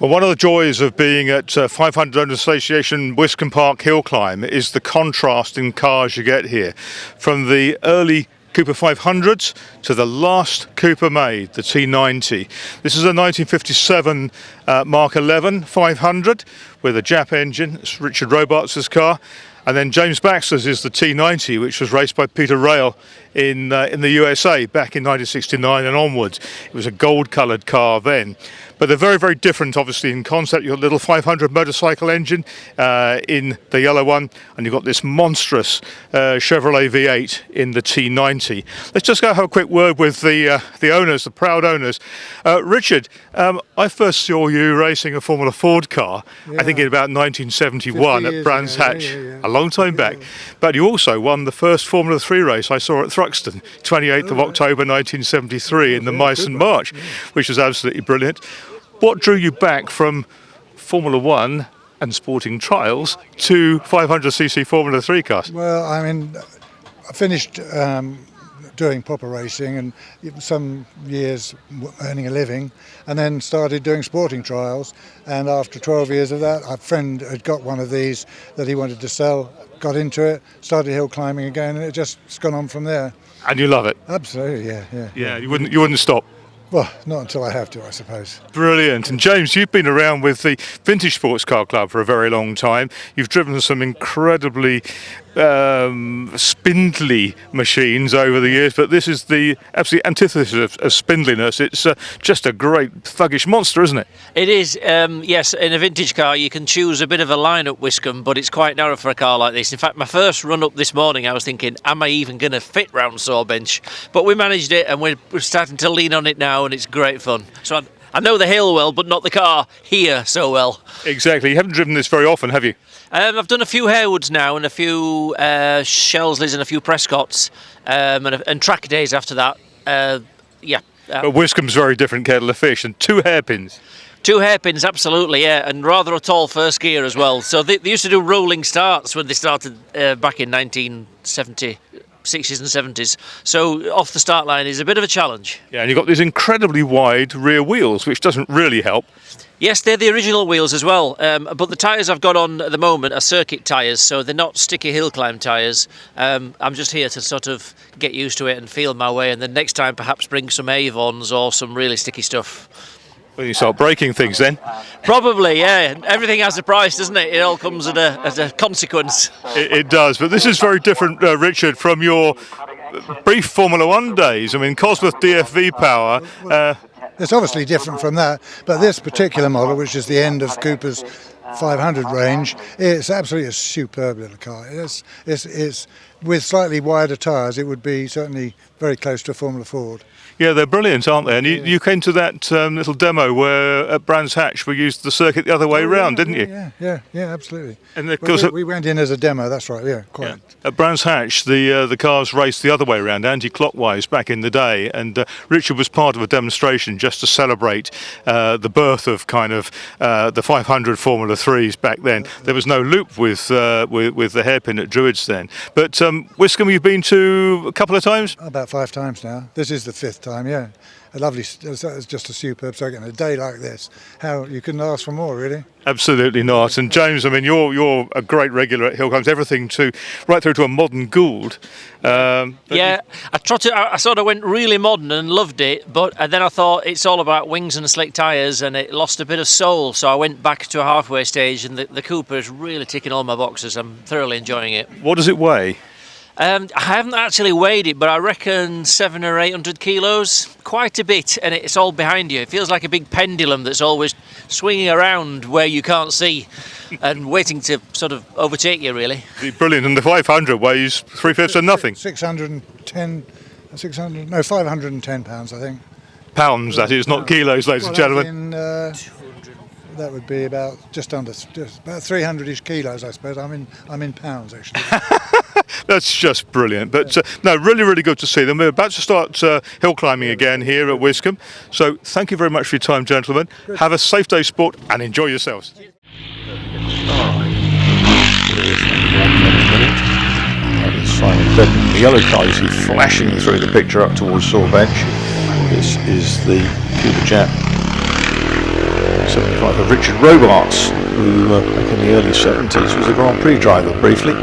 Well, one of the joys of being at 500 Owners Association Wiscombe Park Hill Climb is the contrast in cars you get here. From the early Cooper 500s to the last Cooper made, the T90. This is a 1957 Mark 11 500 with a Jap engine. It's Richard Robarts' car. And then James Baxter's is the T90, which was raced by Peter Rail in the USA back in 1969 and onwards. It was a gold-coloured car then. But they're very, very different, obviously, in concept. You've got a little 500 motorcycle engine in the yellow one, and you've got this monstrous Chevrolet V8 in the T90. Let's just go have a quick word with the owners, the proud owners. Richard, I first saw you racing a Formula Ford car, I think in about 1971 at Brands Hatch, a long time back. But you also won the first Formula 3 race I saw at Thruxton, 28th of October 1973 in the Meissen March, which was absolutely brilliant. What drew you back from Formula 1 and sporting trials to 500cc Formula 3 cars? Well, I mean, I finished doing proper racing and some years earning a living, and then started doing sporting trials. And after 12 years of that, a friend had got one of these that he wanted to sell, got into it, started hill climbing again, and it's gone on from there. And you love it? Absolutely, yeah. Yeah, you wouldn't stop? Well, not until I have to, I suppose. Brilliant. And James, you've been around with the Vintage Sports Car Club for a very long time. You've driven some incredibly spindly machines over the years, but this is the absolute antithesis of spindliness. It's just a great thuggish monster, isn't it? It is, yes. In a vintage car you can choose a bit of a line up Wiscombe, but it's quite narrow for a car like this. In fact, my first run up this morning I was thinking, am I even going to fit round Sawbench? But we managed it, and we're starting to lean on it now, and it's great fun. So I know the hill well, but not the car here so well. Exactly. You haven't driven this very often, have you? I've done a few Harewoods now, and a few Shelsleys, and a few Prescotts, and track days after that. But Wiscombe's very different kettle of fish, and two hairpins. Two hairpins, absolutely, yeah, and rather a tall first gear as well. So they used to do rolling starts when they started back in 1970. 60s and 70s, so off the start line is a bit of a challenge. Yeah, and you've got these incredibly wide rear wheels, which doesn't really help. Yes, they're the original wheels as well, but the tyres I've got on at the moment are circuit tyres, so they're not sticky hill climb tyres. I'm just here to sort of get used to it and feel my way, and then next time perhaps bring some Avons or some really sticky stuff. When you start breaking things then? Probably, yeah. Everything has a price, doesn't it? It all comes at a consequence. It does, but this is very different, Richard, from your brief Formula 1 days. I mean, Cosworth DFV power. It's obviously different from that, but this particular model, which is the end of Cooper's 500 range, it's absolutely a superb little car. It's with slightly wider tyres, it would be certainly very close to a Formula Ford. Yeah, they're brilliant, aren't they? And you came to that little demo where at Brands Hatch we used the circuit the other way round, didn't you? Yeah, absolutely. And of course, we went in as a demo, that's right, yeah, quite. Yeah. At Brands Hatch, the cars raced the other way round, anti-clockwise, back in the day, and Richard was part of a demonstration just to celebrate the birth of kind of the 500 Formula 3s back then. There was no loop with the hairpin at Druids then. But Wiscombe you've been to a couple of times? About 5 times now. This is the 5th time, yeah. A lovely, it's just a superb circuit. A day like this, how you couldn't ask for more, really. Absolutely not. And James, I mean, you're a great regular at hill climbs, everything right through to a modern Gould. Yeah, I sort of went really modern and loved it, but then I thought it's all about wings and slick tyres, and it lost a bit of soul. So I went back to a halfway stage, and the Cooper is really ticking all my boxes. I'm thoroughly enjoying it. What does it weigh? I haven't actually weighed it, but I reckon 700 or 800 kilos, quite a bit, and it's all behind you. It feels like a big pendulum that's always swinging around where you can't see and waiting to sort of overtake you, really. Brilliant, and the 500 weighs 3/5 of nothing. 510 pounds, I think. Pounds, that is, not kilos, ladies and gentlemen. That would be about just about 300-ish kilos, I suppose. I'm in pounds, actually. That's just brilliant. But no, really, really good to see them. We're about to start hill climbing again here at Wiscombe. So thank you very much for your time, gentlemen. Good. Have a safe day sport and enjoy yourselves. The yellow car you see flashing through the picture up towards Sawbench. This is the Cooper Jap 75 of Richard Robarts, who back in the early 70s was a Grand Prix driver briefly.